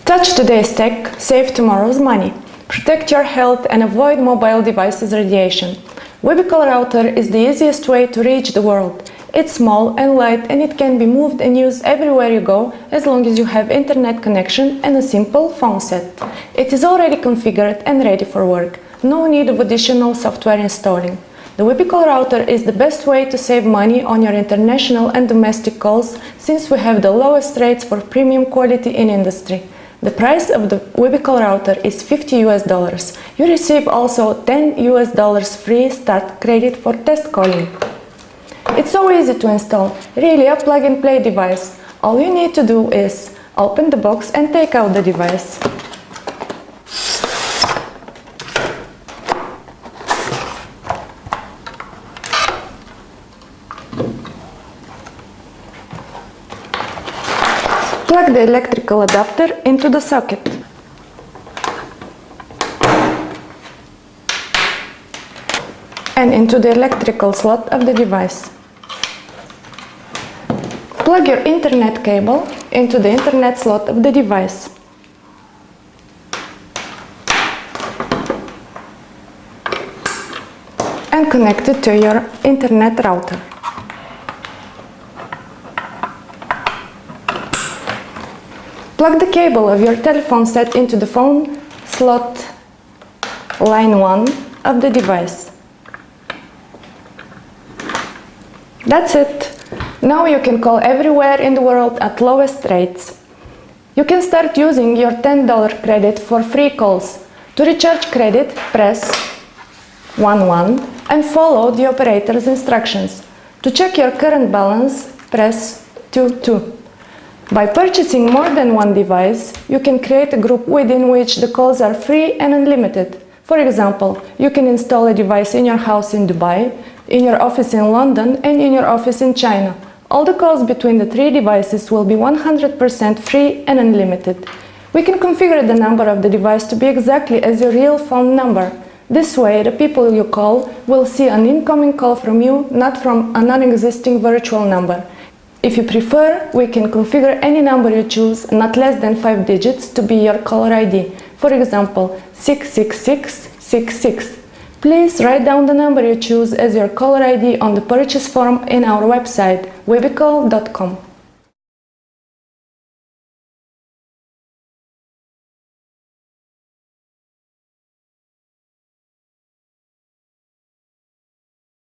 Touch today's tech, save tomorrow's money. Protect your health and avoid mobile devices radiation. Webical router is the easiest way to reach the world. It's small and light and it can be moved and used everywhere you go as long as you have internet connection and a simple phone set. It is already configured and ready for work. No need of additional software installing. The Webical router is the best way to save money on your international and domestic calls since we have the lowest rates for premium quality in industry. The price of the Webical router is $50. You receive also $10 free start credit for test calling. It's so easy to install, really a plug-and-play device. All you need to do is open the box and take out the device. Plug the electrical adapter into the socket. And into the electrical slot of the device. Plug your internet cable into the internet slot of the device. And connect it to your internet router. Plug the cable of your telephone set into the phone slot line 1 of the device. That's it. Now you can call everywhere in the world at lowest rates. You can start using your $10 credit for free calls. To recharge credit, press 11 and follow the operator's instructions. To check your current balance, press 22. By purchasing more than one device, you can create a group within which the calls are free and unlimited. For example, you can install a device in your house in Dubai, in your office in London, and in your office in China. All the calls between the 3 devices will be 100% free and unlimited. We can configure the number of the device to be exactly as your real phone number. This way, the people you call will see an incoming call from you, not from a non-existing virtual number. If you prefer, we can configure any number you choose, not less than 5 digits, to be your caller ID. For example, 66666. Please write down the number you choose as your caller ID on the purchase form in our website, webical.com.